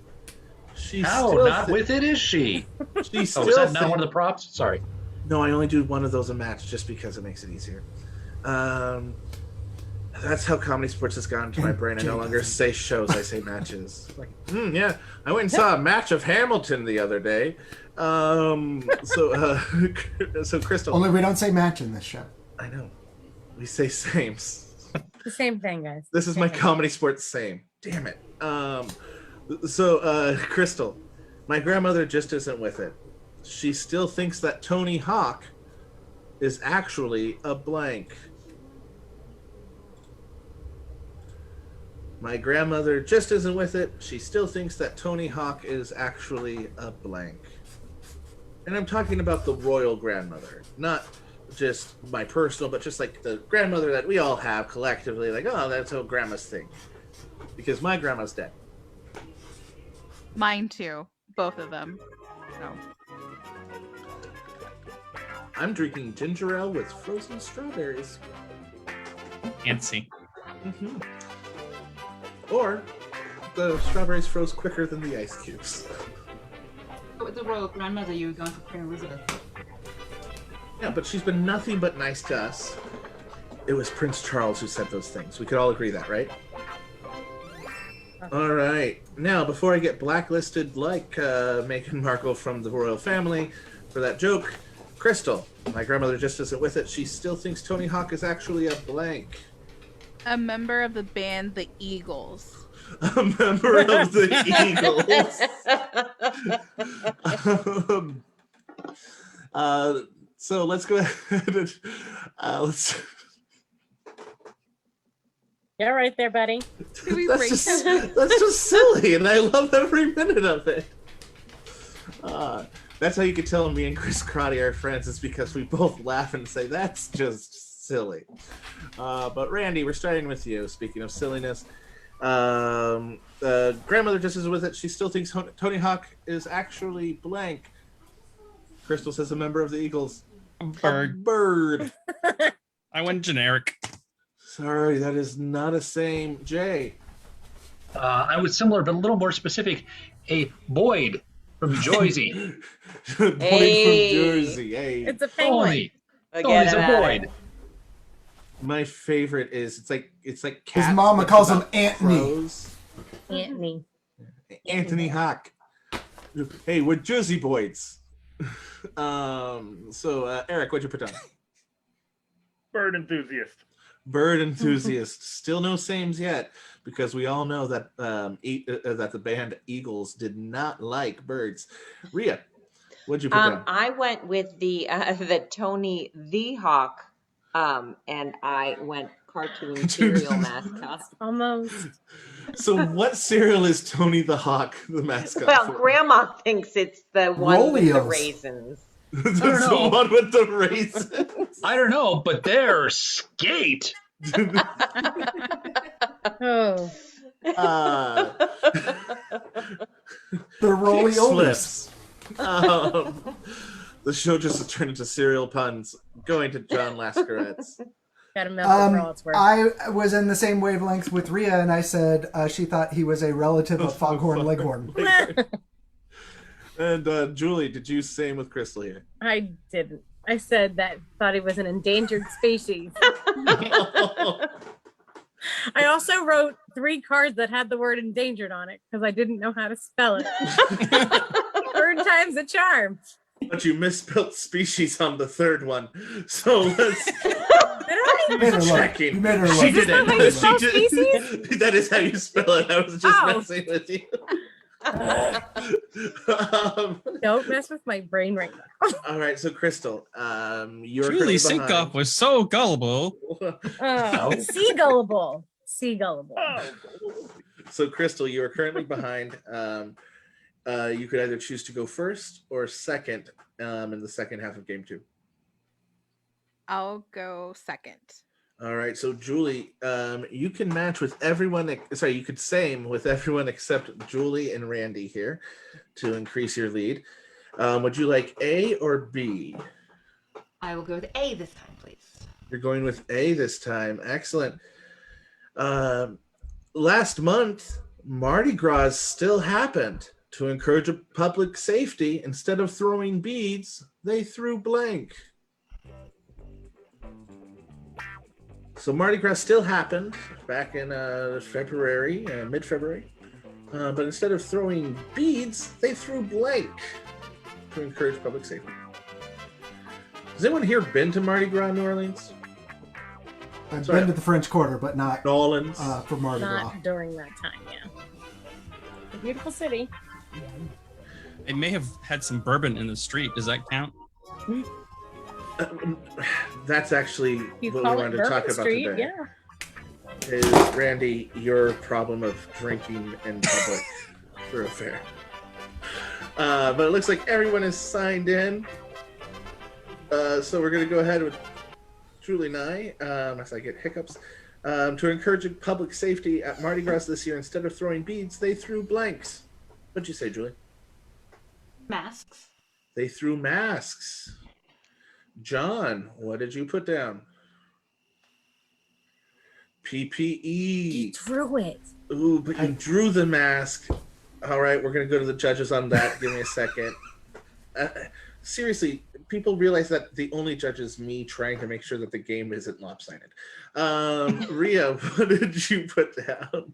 She's How still not with it is she? She's still Oh, is that not one of the props? Sorry. No, I only do one of those a match just because it makes it easier. That's how comedy sports has gone to my brain. I no longer say shows, I say matches. Like, yeah, I went and saw a match of Hamilton the other day. So Crystal. Only we don't say match in this show. I know. We say sames. The same thing, guys. This is my comedy sports same. Damn it. Crystal, my grandmother just isn't with it. She still thinks that Tony Hawk is actually a blank. My grandmother just isn't with it. She still thinks that Tony Hawk is actually a blank. And I'm talking about the royal grandmother, not just my personal, but just like the grandmother that we all have collectively. Like, oh, that's how grandmas think. Because my grandma's dead. Mine too. Both of them. So. I'm drinking ginger ale with frozen strawberries. Fancy. Mm-hmm. Or the strawberries froze quicker than the ice cubes. With the royal grandmother, you were going for Queen Elizabeth. Yeah, but she's been nothing but nice to us. It was Prince Charles who said those things. We could all agree that, right? All right. Now, before I get blacklisted like Meghan Markle from the royal family for that joke, Crystal, my grandmother just isn't with it. She still thinks Tony Hawk is actually a blank. A member of the band The Eagles. A member of the Eagles. So let's go ahead and let's. Yeah, right there, buddy. That's just silly, and I love every minute of it. That's how you can tell me and Chris Crotty are friends, is because we both laugh and say that's just silly. But Randy, we're starting with you. Speaking of silliness, grandmother just isn't with it. She still thinks Tony Hawk is actually blank. Crystal says a member of the Eagles. Bird. I went generic. Sorry, that is not a same. Jay. I was similar, but a little more specific. A Boyd from Jersey. Boyd Hey. from Jersey. Hey. It's a penguin. Tony's a Boyd. My favorite is it's like cats. His mama calls him Anthony. Crows. Anthony. Anthony Hawk. Hey, we're Jersey Boys. So Eric, what'd you put down? bird enthusiast. Bird enthusiast. Still no sames yet, because we all know that that the band Eagles did not like birds. Rhea, what'd you put down? I went with the Tony the Hawk, and I went cartoon cereal mascot. Almost. So what cereal is Tony the Hawk the mascot Well, for? Grandma thinks it's the one with the Roleos. raisins. That's don't the know. one with the raisins. I don't know, but they're skate. Oh. The Rolly Kick Oldies. slips. The show just turned into serial puns. Going to John Lascaretz. Got to milk it for all it's worth. I was in the same wavelength with Rhea, and I said she thought he was a relative of Foghorn Leghorn. And Julie, did you same with Crystal here? I didn't. I said that thought he was an endangered species. I also wrote 3 cards that had the word endangered on it because I didn't know how to spell it. Third time's a charm. But you misspelled species on the third one. So let's Did I? You made her look. checking. You made her She look. Is this not how you spell did. species? That is how you spell it. I was just Oh. messing with you. Don't mess with my brain right now. All right, so Crystal, you're Julie currently Sinkoff behind. was so gullible. Oh, seagullable. Seagullable. So Crystal, you are currently behind. You could either choose to go first or second in the second half of game 2. I'll go second. All right, so Julie, you can match with everyone. Sorry, you could same with everyone except Julie and Randy here to increase your lead. Would you like A or B? I will go with A this time, please. You're going with A this time. Excellent. Last month, Mardi Gras still happened. To encourage public safety, instead of throwing beads, they threw blank. So Mardi Gras still happened back in February, mid-February. But instead of throwing beads, they threw blank to encourage public safety. Has anyone here been to Mardi Gras, New Orleans? I've Sorry. been to the French Quarter, but not New Orleans? for Mardi Gras. Not during that time, yeah. A beautiful city. They may have had some bourbon in the street. Does that count? That's actually You what we call wanted it to talk Bourbon about Street, today. yeah. Is Randy, your problem of drinking in public through a fair. But it looks like everyone is signed in. So we're going to go ahead with Julie and I, as I get hiccups. To encourage public safety at Mardi Gras this year, instead of throwing beads, they threw blanks. What'd you say, Julie? Masks. They threw masks. John, what did you put down? You PPE. drew it. Ooh, but you drew the mask. All right, we're going to go to the judges on that. Give me a second. Seriously, people realize that the only judge is me trying to make sure that the game isn't lopsided. Rhea, what did you put down?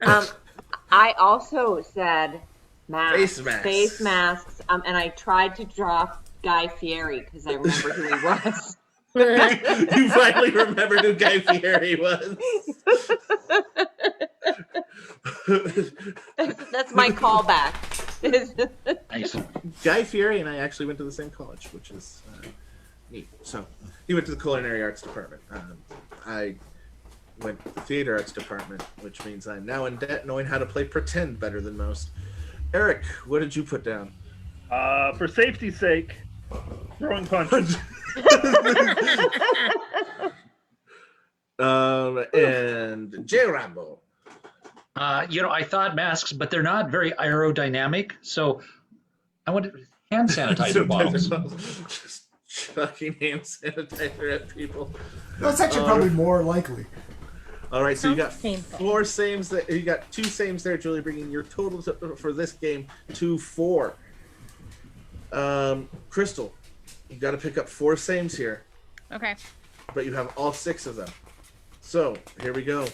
I also said masks, Face masks. and I tried to draw Guy Fieri because I remember who he was. You finally remembered who Guy Fieri was. That's my callback. Nice. Guy Fieri and I actually went to the same college, which is neat. So he went to the culinary arts department. I went to the theater arts department, which means I'm now in debt knowing how to play pretend better than most. Eric, what did you put down? For safety's sake, throwing punches. And J. Rambo. I thought masks, but they're not very aerodynamic. So I wanted hand sanitizer bottles. Just chucking hand sanitizer at people. That's actually probably more likely. All right, so you got Sounds painful. 4 sames. You got 2 sames there, Julie, bringing your total for this game to 4. Crystal, you got to pick up 4 sames here, Okay. but you have all 6 of them. So here we go.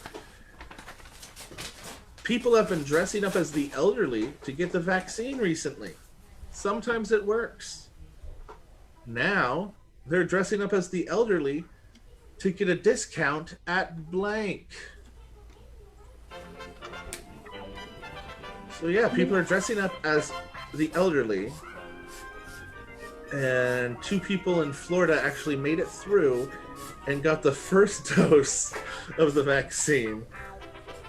People have been dressing up as the elderly to get the vaccine recently. Sometimes it works. Now they're dressing up as the elderly to get a discount at blank. So yeah, people are dressing up as the elderly. And 2 people in Florida actually made it through and got the first dose of the vaccine.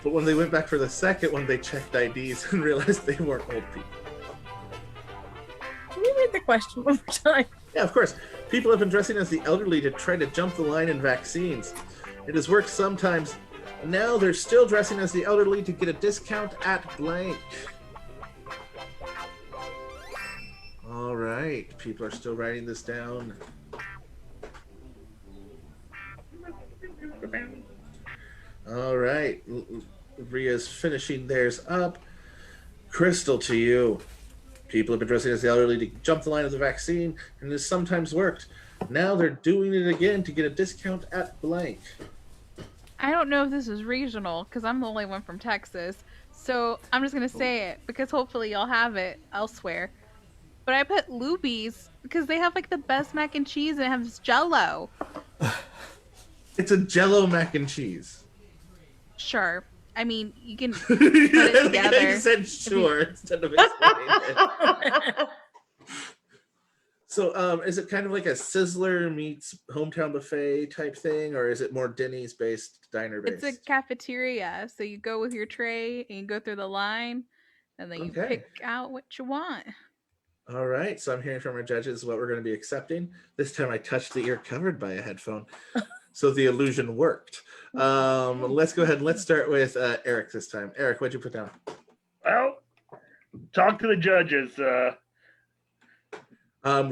But when they went back for the second one, they checked IDs and realized they weren't old people. Can you read the question one more time? Yeah, of course. People have been dressing as the elderly to try to jump the line in vaccines. It has worked sometimes. Now they're still dressing as the elderly to get a discount at blank. All right. People are still writing this down. All right. Ria's finishing theirs up. Crystal, to you. People have been dressing as the elderly to jump the line of the vaccine, and it has sometimes worked. Now they're doing it again to get a discount at blank. I don't know if this is regional because I'm the only one from Texas. So I'm just going to say it because hopefully y'all have it elsewhere. But I put Luby's because they have like the best mac and cheese and it has Jell-O. It's a Jell-O mac and cheese. Sure. I mean, you can put it together. You said sure instead of explaining it. So, is it kind of like a Sizzler meets Hometown Buffet type thing, or is it more Denny's based, diner based? It's a cafeteria, so you go with your tray and you go through the line, and then you pick out what you want. All right, so I'm hearing from our judges what we're going to be accepting. This time I touched the ear covered by a headphone, so the illusion worked. Let's go ahead and let's start with Eric this time. Eric, what'd you put down? Well, talk to the judges.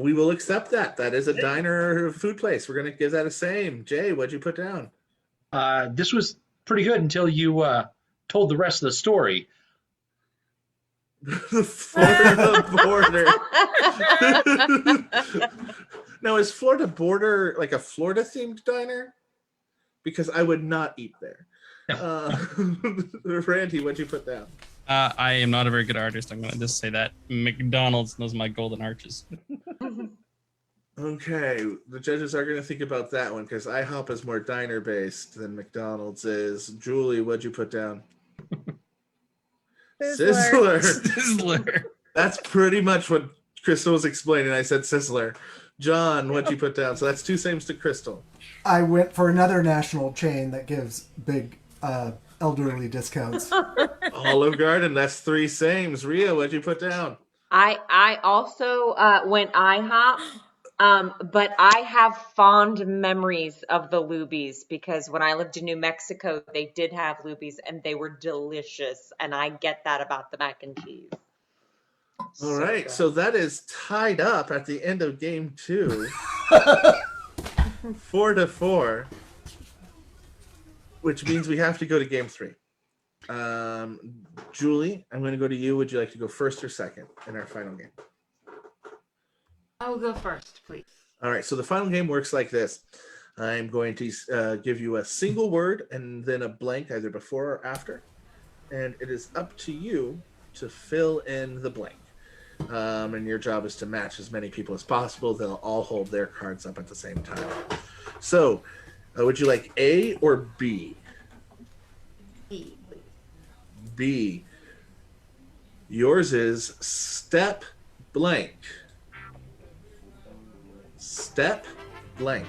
We will accept that. That is a diner food place. We're going to give that a same. Jay, what'd you put down? This was pretty good until you told the rest of the story. The Florida border. Now, is Florida border like a Florida themed diner? Because I would not eat there. Randy, what'd you put down? I am not a very good artist. I'm going to just say that. McDonald's, those are my golden arches. Okay, the judges are going to think about that one because IHOP is more diner based than McDonald's is. Julie, what'd you put down? Sizzler. That's pretty much what Crystal was explaining. I said Sizzler. John, what'd you put down? So that's 2 sames to Crystal. I went for another national chain that gives big elderly discounts. Olive Garden, that's 3 sames. Rhea, what'd you put down? I also went IHOP, but I have fond memories of the Luby's because when I lived in New Mexico, they did have Luby's and they were delicious. And I get that about the mac and cheese. All right, so that is tied up at the end of game 2. 4-4, which means we have to go to game 3. Julie, I'm going to go to you. Would you like to go first or second in our final game? I will go first, please. All right, so the final game works like this. I'm going to give you a single word and then a blank either before or after. And it is up to you to fill in the blank. And your job is to match as many people as possible. They'll all hold their cards up at the same time. So, would you like A or B? B, please. B. Yours is step blank. Step blank.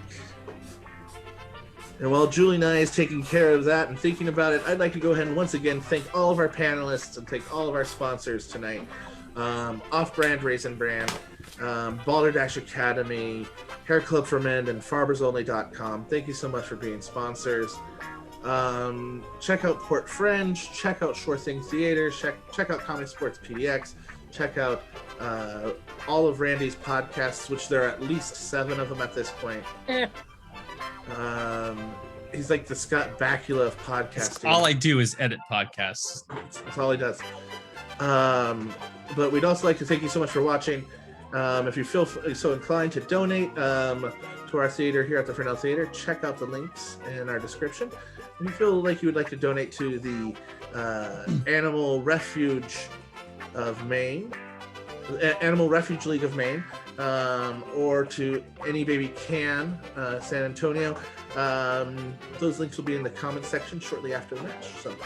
And while Julie and I is taking care of that and thinking about it, I'd like to go ahead and once again thank all of our panelists and thank all of our sponsors tonight. Off-Brand Raisin Brand, Balderdash Academy, Hair Club for Men, and FarbersOnly.com. Thank you so much for being sponsors. Check out Port Fringe, check out Sure Thing Theater, check out Comedy Sports PDX, check out all of Randy's podcasts, which there are at least 7 of them at this point. He's like the Scott Bakula of podcasting. All I do is edit podcasts. That's all he does. But we'd also like to thank you so much for watching. If you feel so inclined to donate to our theater here at the Fresnel Theater, check out the links in our description. If you feel like you would like to donate to the Animal Refuge of Maine, Animal Refuge League of Maine, or to Any Baby Can, San Antonio, Those links will be in the comment section shortly after the match. So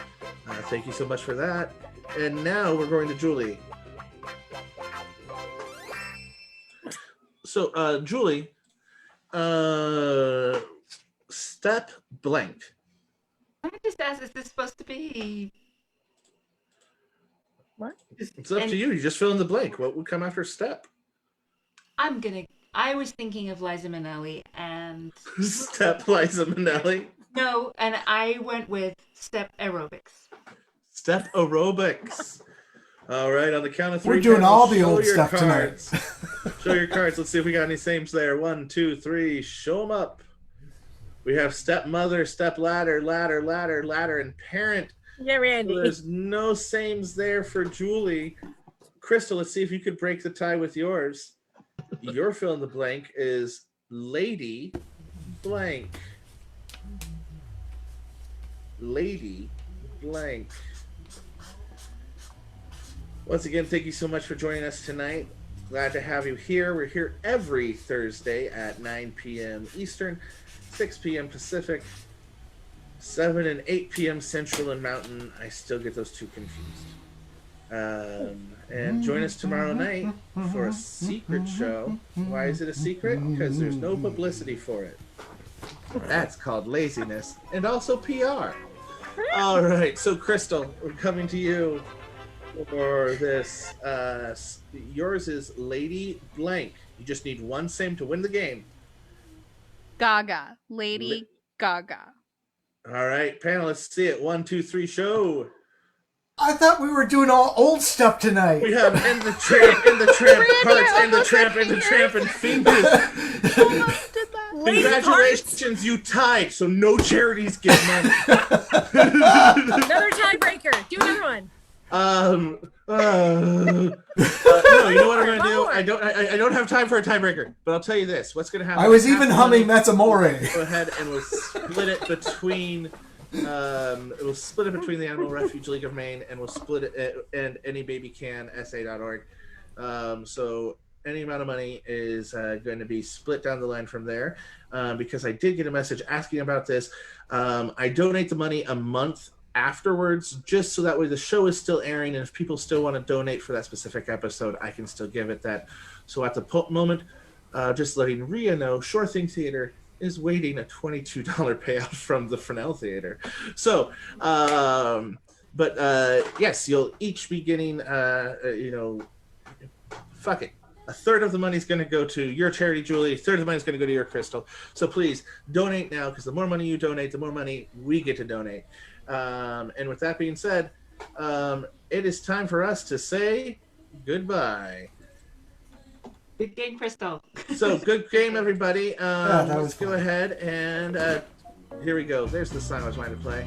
thank you so much for that. And now we're going to Julie. So Julie, step blank. Can I just ask, is this supposed to be... What? It's up to you. You just fill in the blank. What would come after step? I was thinking of Liza Minnelli and... Step Liza Minnelli. No, and I went with step aerobics. Step aerobics. All right, on the count of three. We're doing all the show old your stuff cards. tonight. Show your cards. Let's see if we got any sames there. 1, 2, 3. Show them up. We have stepmother, step ladder, and parent. Yeah, Randy. So there's no sames there for Julie. Crystal, let's see if you could break the tie with yours. Your fill in the blank is Lady Blank. Lady Blank. Once again, thank you so much for joining us tonight. Glad to have you here. We're here every Thursday at 9 p.m. Eastern, 6 p.m. Pacific, 7 and 8 p.m. Central and Mountain. I still get those two confused. And join us tomorrow night for a secret show. Why is it a secret? Because there's no publicity for it. That's called laziness and also PR. All right, so Crystal, we're coming to you for this. Yours is Lady Blank. You just need one same to win the game. Gaga. Lady Gaga. All right, panelists, see it. 1, 2, 3, show. I thought we were doing all old stuff tonight. We have in the tramp, hearts, in the tramp, and fingers. Almost did that. Congratulations, you tied, so no charities get money. Another tiebreaker. Do another one. No, you know what I'm gonna do? I don't have time for a tiebreaker, but I'll tell you this: what's gonna happen? I was even humming That's Amore. Go ahead and we'll split it between. We'll split it between the Animal Refuge League of Maine, and we'll split it and anybabycansa.org. So any amount of money is going to be split down the line from there. Because I did get a message asking about this. I donate the money a month afterwards, just so that way the show is still airing, and if people still want to donate for that specific episode, I can still give it that. So at the moment, just letting Rhea know, Sure Thing Theater is waiting a $22 payout from the Fresnel Theater. So, yes, you'll each be getting, fuck it. A third of the money is going to go to your charity, Julie. A third of the money is going to go to your Crystal. So please donate now, because the more money you donate, the more money we get to donate. And with that being said, it is time for us to say goodbye. Good game, Crystal. So good game, everybody. Let's go ahead and here we go. There's the song I was trying to play.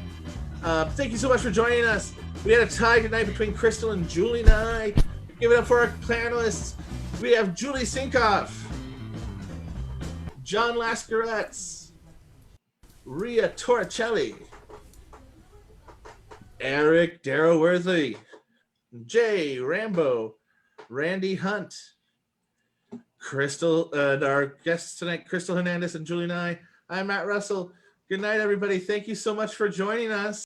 Thank you so much for joining us. We had a tie tonight between Crystal and Julie and I. Give it up for our panelists. We have Julie Sinkoff, John Lascaretz, Rhea Torricelli, Eric Darrowworthy, Jay Rambo, Randy Hunt, Crystal, our guests tonight, Crystal Hernandez and Julie and I. I'm Matt Russell. Good night, everybody. Thank you so much for joining us.